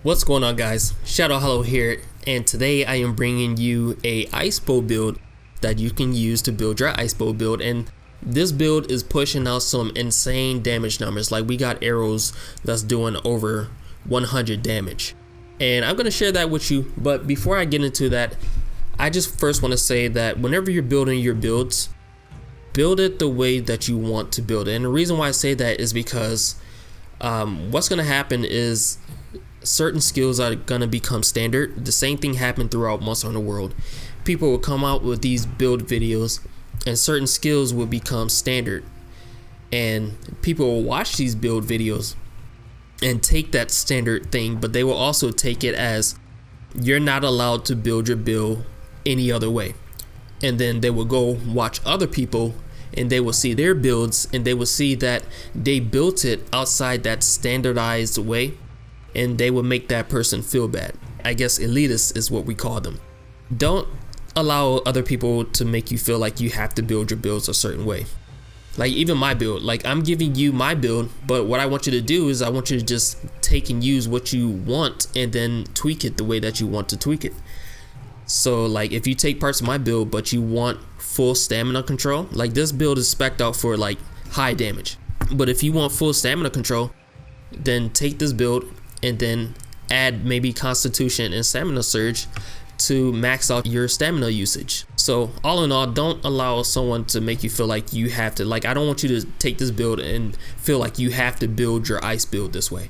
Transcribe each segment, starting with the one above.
What's going on, guys? Shadow Hollow here, and today I am bringing you a ice bow build that you can use to build your ice bow build. And this build is pushing out some insane damage numbers. Like, we got arrows that's doing over 100 damage, and I'm going to share that with you. But before I get into that, I just first want to say that whenever you're building your builds, build it the way that you want to build it. And the reason why I say that is because what's going to happen is certain skills are going to become standard. The same thing happened throughout Monster Hunter World. People will come out with these build videos and certain skills will become standard, and people will watch these build videos and take that standard thing, but they will also take it as you're not allowed to build your build any other way. And then they will go watch other people and they will see their builds and they will see that they built it outside that standardized way, and they will make that person feel bad. I guess elitist is what we call them. Don't allow other people to make you feel like you have to build your builds a certain way. Like, even my build, like, I'm giving you my build, but what I want you to do is I want you to just take and use what you want and then tweak it the way that you want to tweak it. So, like, if you take parts of my build but you want full stamina control, like, this build is spec'd out for like high damage, but if you want full stamina control, then take this build and then add maybe Constitution and Stamina Surge to max out your stamina usage. So all in all, don't allow someone to make you feel like you have to, like, I don't want you to take this build and feel like you have to build your ice build this way.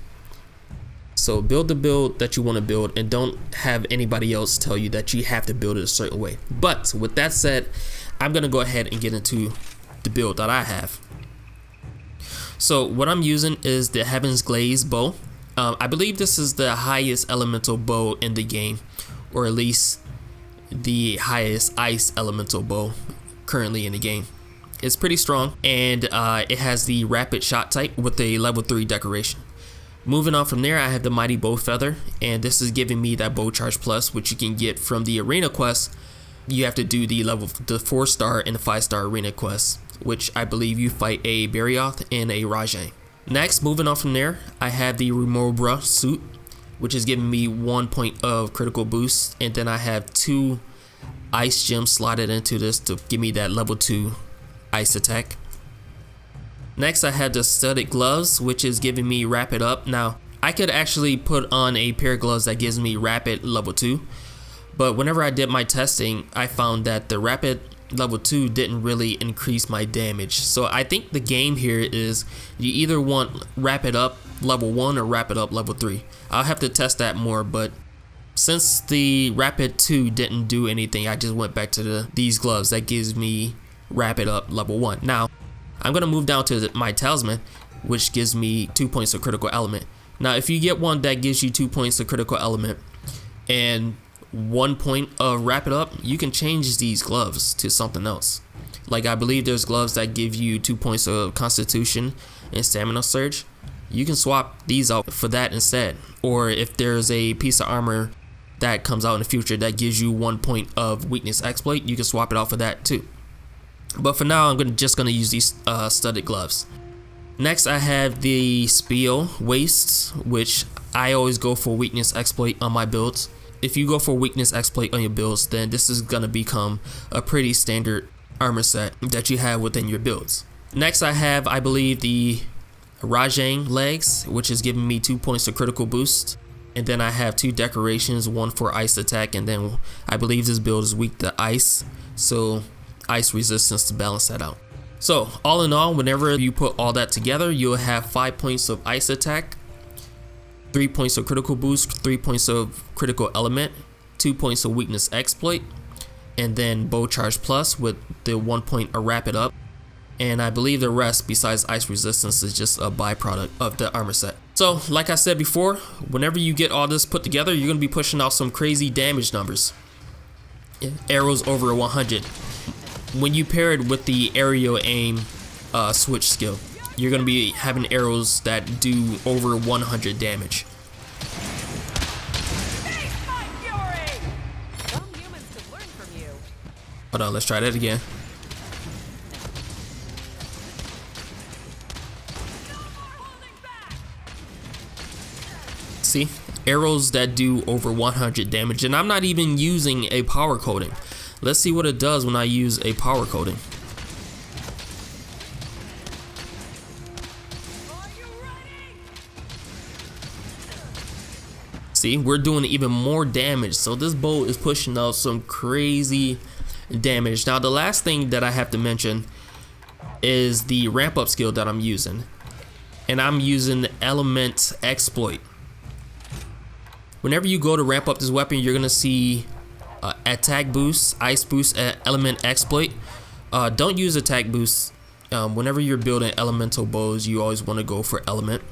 So build the build that you want to build and don't have anybody else tell you that you have to build it a certain way. But with that said, I'm gonna go ahead and get into the build that I have. So what I'm using is the Heaven's Glaze bow. I believe this is the highest elemental bow in the game, or at least the highest ice elemental bow currently in the game. It's pretty strong, and it has the rapid shot type with a level 3 decoration. Moving on from there, I have the Mighty Bow Feather, and this is giving me that bow charge plus, which you can get from the arena quest. You have to do the 4-star and the 5-star arena quest, which I believe you fight a Barioth and a Rajang. Next, moving on from there, I have the Remobra suit, which is giving me 1 point of critical boost, and then I have 2 ice gems slotted into this to give me that level 2 ice attack. Next, I have the Studded Gloves, which is giving me rapid up. Now, I could actually put on a pair of gloves that gives me rapid level 2, but whenever I did my testing, I found that the rapid level 2 didn't really increase my damage. So I think the game here is you either want rapid up level 1 or rapid up level 3. I'll have to test that more, but since the rapid 2 didn't do anything, I just went back to these gloves that gives me rapid up level 1. Now I'm gonna move down to my talisman, which gives me 2 points of critical element. Now if you get one that gives you 2 points of critical element and 1 point of rapid up, you can change these gloves to something else. Like, I believe there's gloves that give you 2 points of Constitution and Stamina Surge. You can swap these out for that instead. Or if there's a piece of armor that comes out in the future that gives you 1 point of Weakness Exploit, you can swap it out for that too. But for now, I'm just gonna use these studded gloves. Next, I have the Spiel Wastes, which I always go for Weakness Exploit on my builds. If you go for Weakness Exploit on your builds, then this is gonna become a pretty standard armor set that you have within your builds. Next, I have, I believe, the Rajang legs, which is giving me 2 points of critical boost. And then I have 2 decorations, one for ice attack, and then I believe this build is weak to ice, so ice resistance to balance that out. So all in all, whenever you put all that together, you'll have 5 points of ice attack, 3 points of critical boost, 3 points of critical element, 2 points of weakness exploit, and then bow charge plus with the 1 point of rapid up. And I believe the rest besides ice resistance is just a byproduct of the armor set. So like I said before, whenever you get all this put together, you're gonna be pushing out some crazy damage numbers. Arrows over 100. When you pair it with the aerial aim switch skill, you're gonna be having arrows that do over 100 damage. Hold on, let's try that again. See, arrows that do over 100 damage, and I'm not even using a power coating. Let's see what it does when I use a power coating. See, we're doing even more damage, so this bow is pushing out some crazy damage. Now the last thing that I have to mention is the ramp up skill that I'm using, and I'm using Element Exploit. Whenever you go to ramp up this weapon, you're gonna see attack boost, ice boost, element exploit. Don't use attack boost. Whenever you're building elemental bows, you always want to go for element.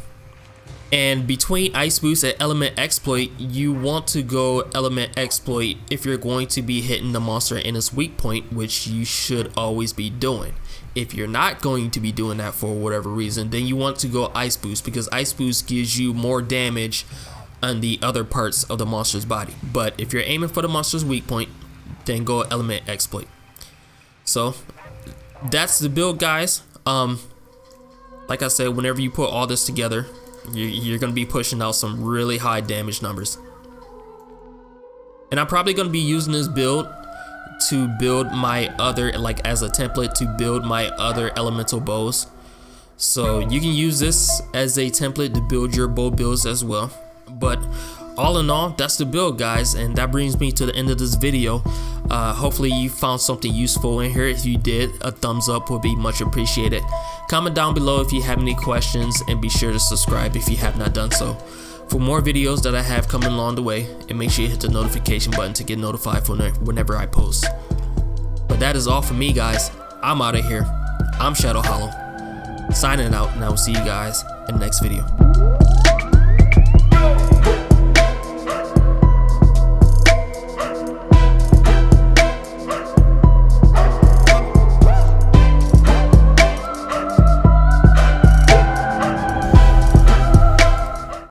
And between ice boost and element exploit, you want to go element exploit if you're going to be hitting the monster in its weak point, which you should always be doing. If you're not going to be doing that for whatever reason, then you want to go ice boost, because ice boost gives you more damage on the other parts of the monster's body. But if you're aiming for the monster's weak point, then go element exploit. So that's the build, guys. Like I said, whenever you put all this together, you're gonna be pushing out some really high damage numbers. And I'm probably gonna be using this build to build my other, like as a template to build my other elemental bows. So you can use this as a template to build your bow builds as well. But all in all, that's the build, guys, and that brings me to the end of this video. Hopefully you found something useful in here. If you did, a thumbs up would be much appreciated. Comment down below if you have any questions, and be sure to subscribe if you have not done so for more videos that I have coming along the way, and make sure you hit the notification button to get notified for whenever I post. But that is all for me, guys. I'm out of here. I'm Shadow Hollow, signing out, and I will see you guys in the next video.